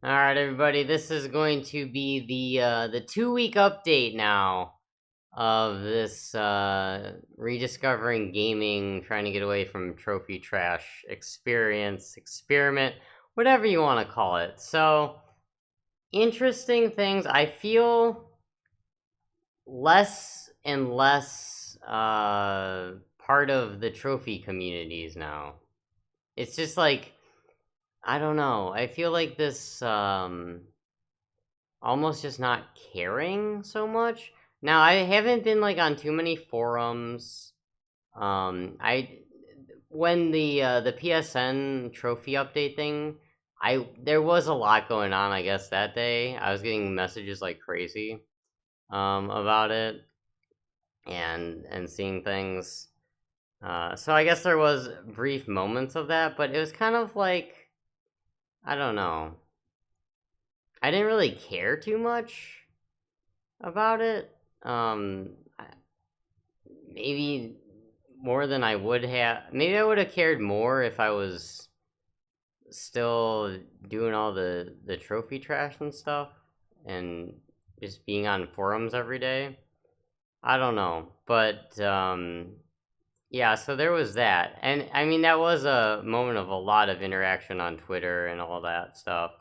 Alright, everybody, this is going to be the 2-week update now of this Rediscovering Gaming, trying to get away from trophy trash experience, experiment, whatever you want to call it. So, interesting things. I feel less and less part of the trophy communities now. It's just like, I don't know. I feel like this almost just not caring so much. Now I haven't been like on too many forums. I when the PSN Trophy update thing, I there was a lot going on. I guess that day I was getting messages like crazy about it and seeing things. So I guess there was brief moments of that, but it was kind of like, I don't know. I didn't really care too much about it. Maybe more than I would have. Maybe I would have cared more if I was still doing all the trophy trash and stuff, and just being on forums every day. I don't know, but yeah. So there was that, and I mean that was a moment of a lot of interaction on Twitter and all that stuff.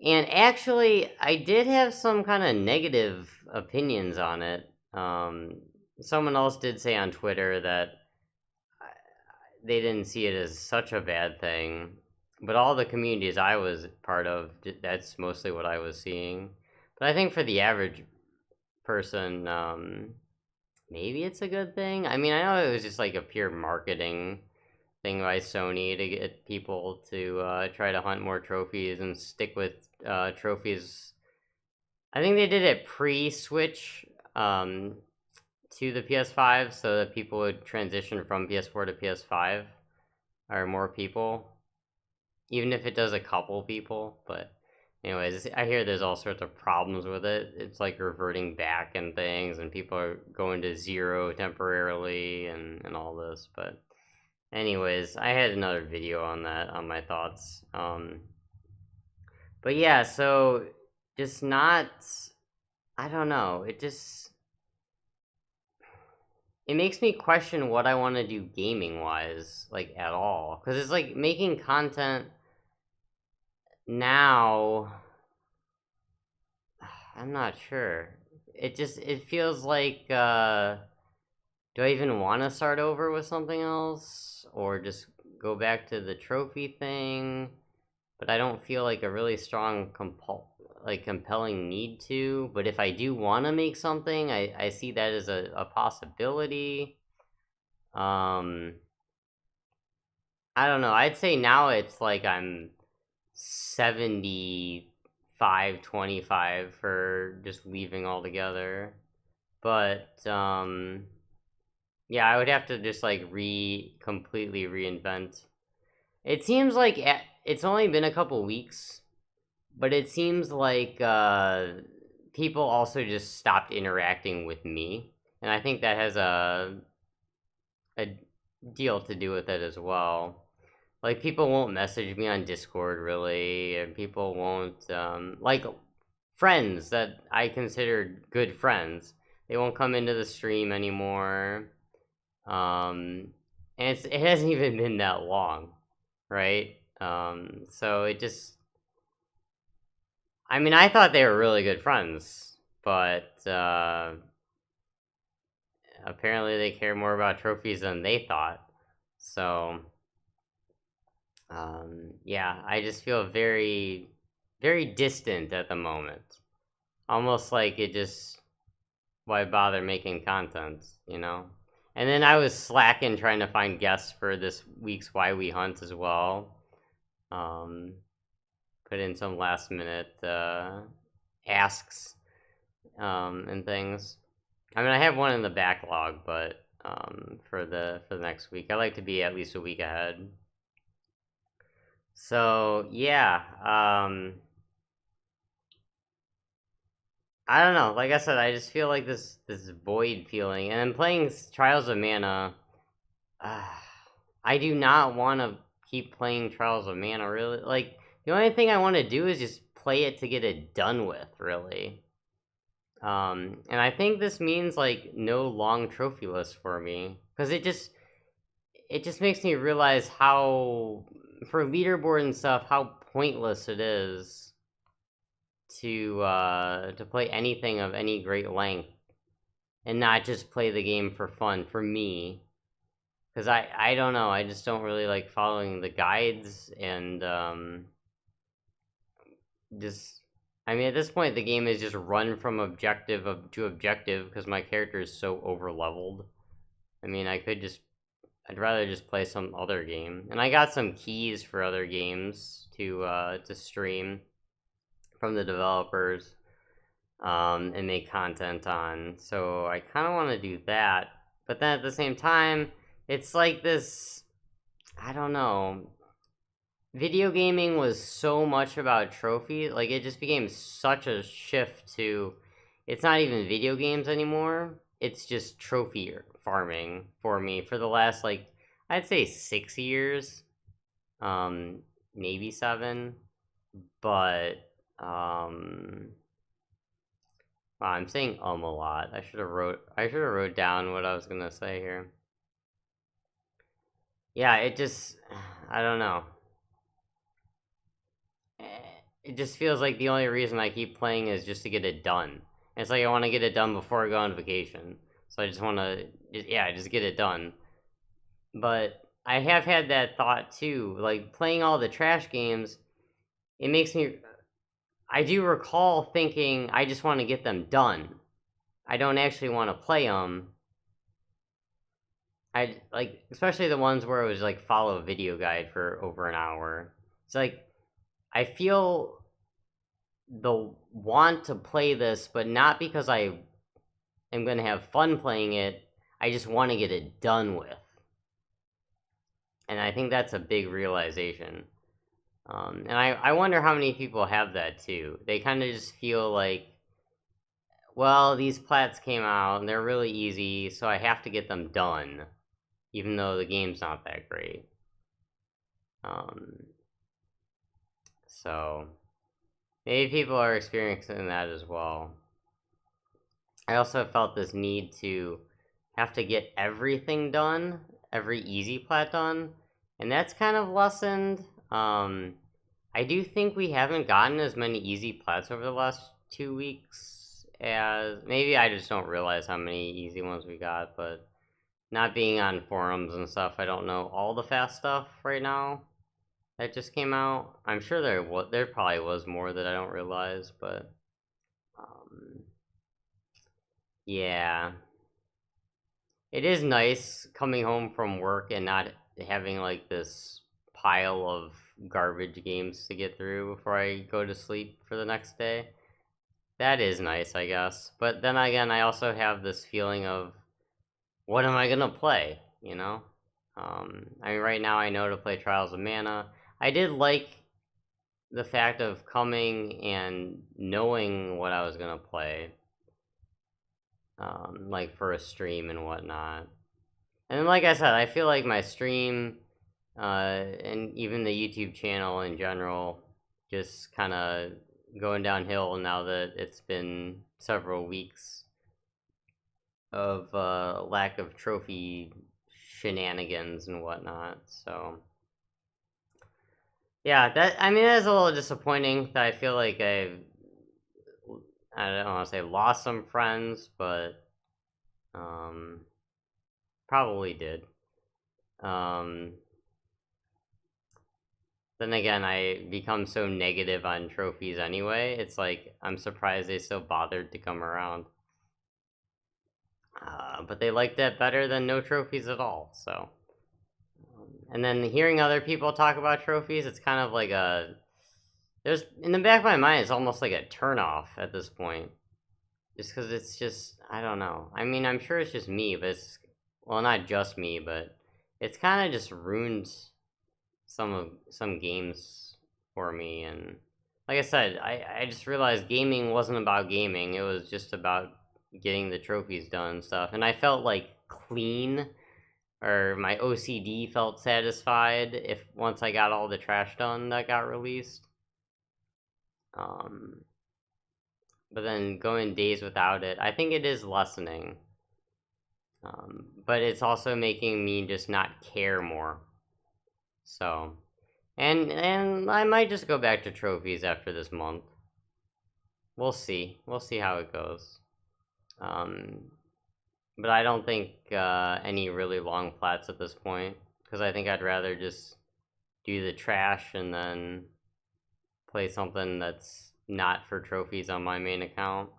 And actually, I did have some kind of negative opinions on it. Someone else did say on Twitter that they didn't see it as such a bad thing, but all the communities I was part of, that's mostly what I was seeing. But I think for the average person, maybe it's a good thing. I mean, I know it was just like a pure marketing thing by Sony to get people to try to hunt more trophies and stick with trophies. I think they did it pre-switch to the PS5 so that people would transition from PS4 to PS5, or more people, even if it does a couple people. But anyways, I hear there's all sorts of problems with it. It's like reverting back and things, and people are going to zero temporarily and all this. But anyways, I had another video on that, on my thoughts. But yeah, so just not, I don't know. It makes me question what I want to do gaming wise, like at all. Because it's like making content now. I'm not sure. It feels like do I even want to start over with something else or just go back to the trophy thing? But I don't feel like a really strong compelling need to. But if I do want to make something, I see that as a possibility. Um, I don't know. I'd say now it's like I'm 75-25 for just leaving altogether. But yeah, I would have to just like completely reinvent. It seems like it's only been a couple weeks, but it seems like people also just stopped interacting with me, and I think that has a deal to do with it as well. Like people won't message me on Discord really, and people won't like friends that I considered good friends. They won't come into the stream anymore. And it hasn't even been that long, right? So it just, I mean, I thought they were really good friends, but apparently they care more about trophies than they thought. So yeah, I just feel very, very distant at the moment. Almost like it just, why bother making content, you know? And then I was slacking trying to find guests for this week's Why We Hunt as well. Um, Put in some last minute asks and things. I mean, I have one in the backlog, but for the next week, I like to be at least a week ahead. So yeah, I don't know. Like I said, I just feel like this void feeling, and then playing Trials of Mana. Uh, I do not want to keep playing Trials of Mana. Really, like the only thing I want to do is just play it to get it done with, really. And I think this means like no long trophy list for me, because it just makes me realize how, for leaderboard and stuff, how pointless it is to play anything of any great length and not just play the game for fun for me. Because I don't know, I just don't really like following the guides, and just, I mean, at this point the game is just run from to objective because my character is so over leveled. I mean, I'd rather just play some other game. And I got some keys for other games to stream from the developers, and make content on. So I kind of want to do that. But then at the same time, it's like this, I don't know. Video gaming was so much about trophies. Like, it just became such a shift to, it's not even video games anymore. It's just trophy farming for me for the last, like, I'd say 6 years, maybe 7. But wow, I'm saying a lot. I should have wrote down what I was gonna say here. Yeah, it just, I don't know. It just feels like the only reason I keep playing is just to get it done. It's like I want to get it done before I go on vacation. So I just want to, yeah, just get it done. But I have had that thought too. Like, playing all the trash games, it makes me, I do recall thinking I just want to get them done. I don't actually want to play them. I like, especially the ones where it was like follow a video guide for over an hour. It's like, I feel the want to play this, but not because I am going to have fun playing it. I just want to get it done with. And I think that's a big realization. And I wonder how many people have that too. They kind of just feel like, well, these plats came out and they're really easy, so I have to get them done, even though the game's not that great. So maybe people are experiencing that as well. I also felt this need to have to get everything done, every easy plat done, and that's kind of lessened. I do think we haven't gotten as many easy plats over the last 2 weeks as, maybe I just don't realize how many easy ones we got, but not being on forums and stuff, I don't know all the fast stuff right now that just came out. I'm sure there probably was more that I don't realize, but yeah. It is nice coming home from work and not having like this pile of garbage games to get through before I go to sleep for the next day. That is nice, I guess. But then again, I also have this feeling of, what am I gonna play? You know? I mean, right now I know to play Trials of Mana. I did like the fact of coming and knowing what I was gonna play, like for a stream and whatnot. And like I said, I feel like my stream, and even the YouTube channel in general, just kind of going downhill now that it's been several weeks of lack of trophy shenanigans and whatnot. So yeah, I mean, that's a little disappointing. That I feel like I don't want to say lost some friends, but probably did. Then again, I become so negative on trophies anyway. It's like, I'm surprised they still bothered to come around. But they liked that better than no trophies at all. So, and then hearing other people talk about trophies, it's kind of like there's, in the back of my mind, it's almost like a turnoff at this point. Just because it's just, I don't know. I mean, I'm sure it's just me, but it's, well, not just me, but it's kind of just ruined some games for me. And like I said, I just realized gaming wasn't about gaming. It was just about getting the trophies done and stuff. And I felt like clean, or my OCD felt satisfied if once I got all the trash done that got released. But then going days without it, I think it is lessening. But it's also making me just not care more. So, and I might just go back to trophies after this month. We'll see. We'll see how it goes. Um, but I don't think any really long plats at this point, because I think I'd rather just do the trash and then play something that's not for trophies on my main account.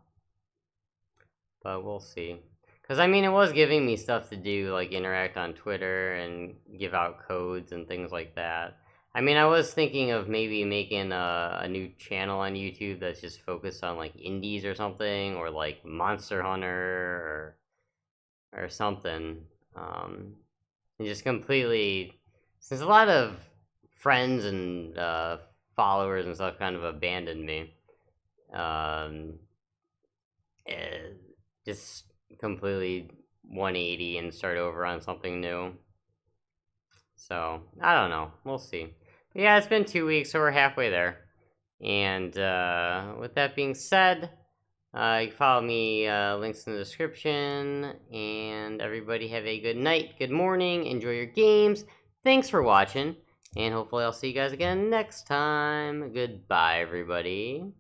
But we'll see. Because I mean, it was giving me stuff to do, like interact on Twitter and give out codes and things like that. I mean, I was thinking of maybe making a new channel on YouTube that's just focused on like indies or something, or like Monster Hunter or something. And just completely, since a lot of friends and followers and stuff kind of abandoned me, um, eh, just completely 180 and start over on something new. So I don't know. We'll see. But yeah, it's been 2 weeks, so we're halfway there. And with that being said, you can follow me, links in the description. And everybody have a good night, good morning, enjoy your games. Thanks for watching, and hopefully I'll see you guys again next time. Goodbye, everybody.